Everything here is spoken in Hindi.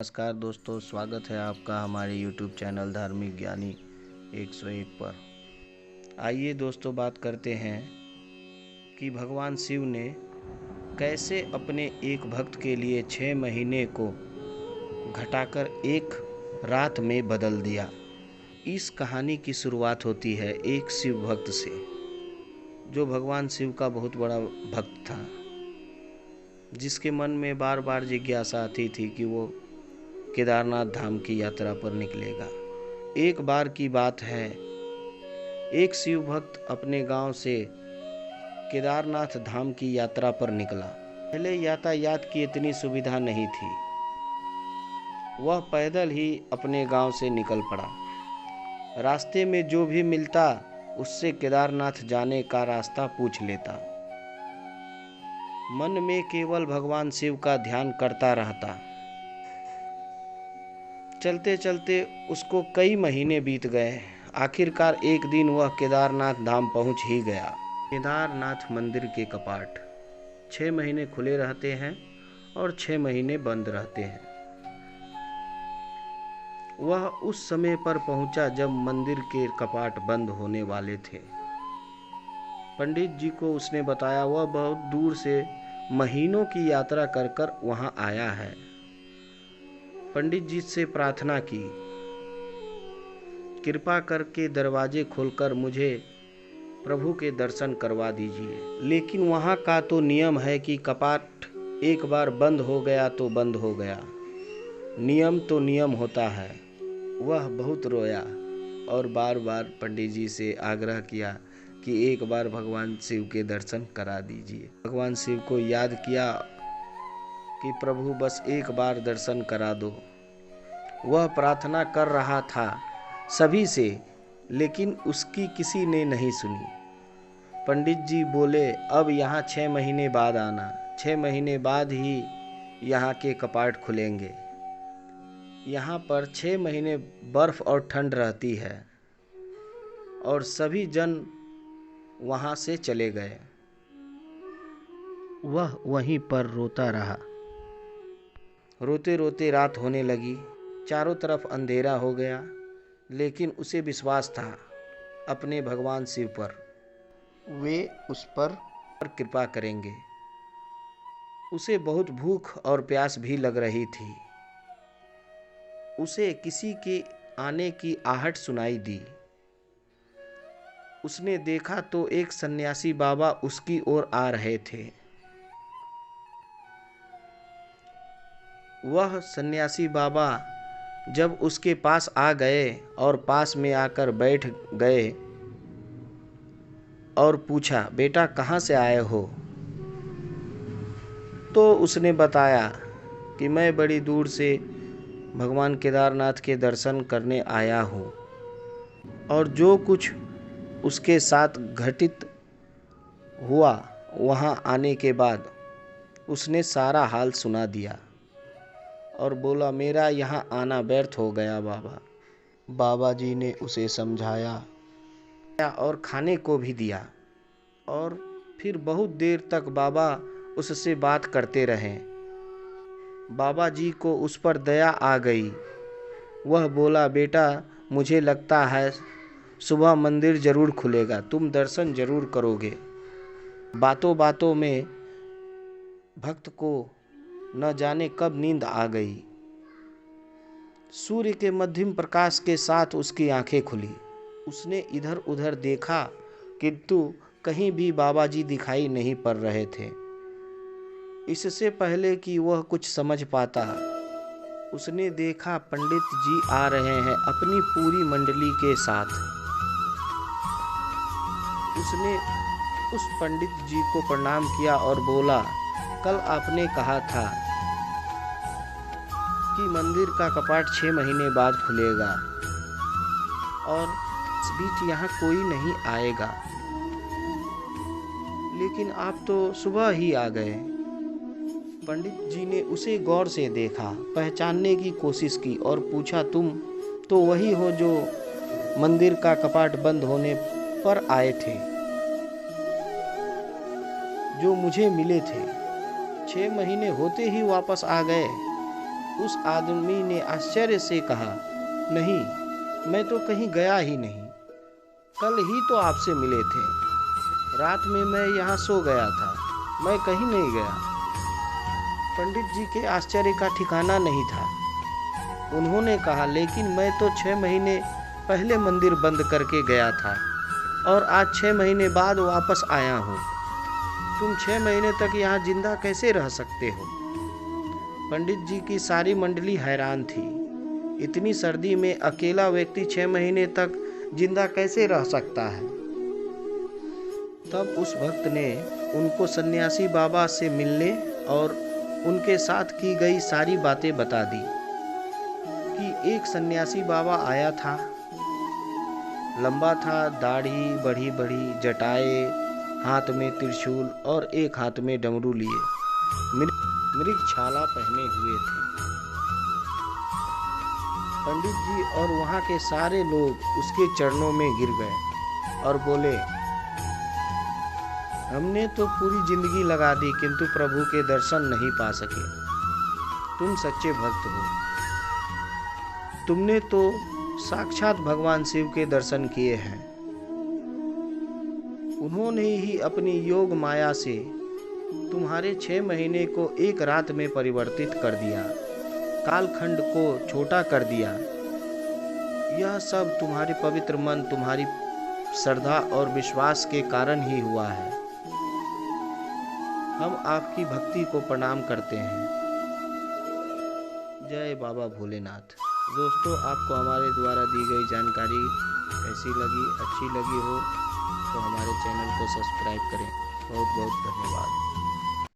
नमस्कार दोस्तों, स्वागत है आपका हमारे YouTube चैनल धार्मिक ज्ञानी 101 पर। आइए दोस्तों, बात करते हैं कि भगवान शिव ने कैसे अपने एक भक्त के लिए 6 महीने को घटाकर एक रात में बदल दिया। इस कहानी की शुरुआत होती है एक शिव भक्त से, जो भगवान शिव का बहुत बड़ा भक्त था, जिसके मन में बार बार जिज्ञासा आती थी कि वो केदारनाथ धाम की यात्रा पर निकलेगा। एक बार की बात है, एक शिव भक्त अपने गांव से केदारनाथ धाम की यात्रा पर निकला। पहले यातायात की इतनी सुविधा नहीं थी, वह पैदल ही अपने गांव से निकल पड़ा। रास्ते में जो भी मिलता उससे केदारनाथ जाने का रास्ता पूछ लेता। मन में केवल भगवान शिव का ध्यान करता रहता। चलते चलते उसको कई महीने बीत गए। आखिरकार एक दिन वह केदारनाथ धाम पहुंच ही गया। केदारनाथ मंदिर के कपाट 6 महीने खुले रहते हैं और 6 महीने बंद रहते हैं। वह उस समय पर पहुंचा जब मंदिर के कपाट बंद होने वाले थे। पंडित जी को उसने बताया वह बहुत दूर से महीनों की यात्रा कर कर वहां आया है। पंडित जी से प्रार्थना की, कृपा करके दरवाजे खोलकर मुझे प्रभु के दर्शन करवा दीजिए। लेकिन वहाँ का तो नियम है कि कपाट एक बार बंद हो गया तो बंद हो गया, नियम तो नियम होता है। वह बहुत रोया और बार बार पंडित जी से आग्रह किया कि एक बार भगवान शिव के दर्शन करा दीजिए। भगवान शिव को याद किया कि प्रभु बस एक बार दर्शन करा दो। वह प्रार्थना कर रहा था सभी से, लेकिन उसकी किसी ने नहीं सुनी। पंडित जी बोले, अब यहाँ 6 महीने बाद आना, 6 महीने बाद ही यहाँ के कपाट खुलेंगे। यहाँ पर 6 महीने बर्फ और ठंड रहती है। और सभी जन वहाँ से चले गए। वह वहीं पर रोता रहा। रोते रोते रात होने लगी, चारों तरफ अंधेरा हो गया, लेकिन उसे विश्वास था अपने भगवान शिव पर, वे उस पर कृपा करेंगे। उसे बहुत भूख और प्यास भी लग रही थी। उसे किसी के आने की आहट सुनाई दी। उसने देखा तो एक सन्यासी बाबा उसकी ओर आ रहे थे। वह सन्यासी बाबा जब उसके पास आ गए और पास में आकर बैठ गए और पूछा, बेटा कहाँ से आए हो? तो उसने बताया कि मैं बड़ी दूर से भगवान केदारनाथ के दर्शन करने आया हूँ। और जो कुछ उसके साथ घटित हुआ वहाँ आने के बाद उसने सारा हाल सुना दिया और बोला, मेरा यहाँ आना व्यर्थ हो गया बाबा। बाबा जी ने उसे समझाया और खाने को भी दिया। और फिर बहुत देर तक बाबा उससे बात करते रहे। बाबा जी को उस पर दया आ गई। वह बोला, बेटा मुझे लगता है सुबह मंदिर जरूर खुलेगा, तुम दर्शन जरूर करोगे। बातों बातों में भक्त को न जाने कब नींद आ गई। सूर्य के मध्यम प्रकाश के साथ उसकी आंखें खुली। उसने इधर उधर देखा, किंतु कहीं भी बाबा जी दिखाई नहीं पड़ रहे थे। इससे पहले कि वह कुछ समझ पाता, उसने देखा पंडित जी आ रहे हैं अपनी पूरी मंडली के साथ। उसने उस पंडित जी को प्रणाम किया और बोला, कल आपने कहा था कि मंदिर का कपाट 6 महीने बाद खुलेगा और इस बीच यहाँ कोई नहीं आएगा, लेकिन आप तो सुबह ही आ गए। पंडित जी ने उसे गौर से देखा, पहचानने की कोशिश की और पूछा, तुम तो वही हो जो मंदिर का कपाट बंद होने पर आए थे, जो मुझे मिले थे। 6 महीने होते ही वापस आ गए। उस आदमी ने आश्चर्य से कहा, नहीं, मैं तो कहीं गया ही नहीं, कल ही तो आपसे मिले थे, रात में मैं यहाँ सो गया था, मैं कहीं नहीं गया। पंडित जी के आश्चर्य का ठिकाना नहीं था। उन्होंने कहा, लेकिन मैं तो 6 महीने पहले मंदिर बंद करके गया था और आज 6 महीने बाद वापस आया हूँ। तुम 6 महीने तक यहाँ जिंदा कैसे रह सकते हो? पंडित जी की सारी मंडली हैरान थी। इतनी सर्दी में अकेला व्यक्ति 6 महीने तक जिंदा कैसे रह सकता है? तब उस भक्त ने उनको सन्यासी बाबा से मिलने और उनके साथ की गई सारी बातें बता दी कि एक सन्यासी बाबा आया था, लंबा था, दाढ़ी बड़ी बड़ी, जटाएं, हाथ में त्रिशूल और एक हाथ में डमरू लिए, मृगछाला पहने हुए थे। पंडित जी और वहाँ के सारे लोग उसके चरणों में गिर गए और बोले, हमने तो पूरी जिंदगी लगा दी किंतु प्रभु के दर्शन नहीं पा सके। तुम सच्चे भक्त हो, तुमने तो साक्षात भगवान शिव के दर्शन किए हैं। उन्होंने ही अपनी योग माया से तुम्हारे 6 महीने को एक रात में परिवर्तित कर दिया, कालखंड को छोटा कर दिया। यह सब तुम्हारे पवित्र मन, तुम्हारी श्रद्धा और विश्वास के कारण ही हुआ है। हम आपकी भक्ति को प्रणाम करते हैं। जय बाबा भोलेनाथ। दोस्तों, आपको हमारे द्वारा दी गई जानकारी कैसी लगी? अच्छी लगी हो तो हमारे चैनल को सब्सक्राइब करें। बहुत बहुत धन्यवाद।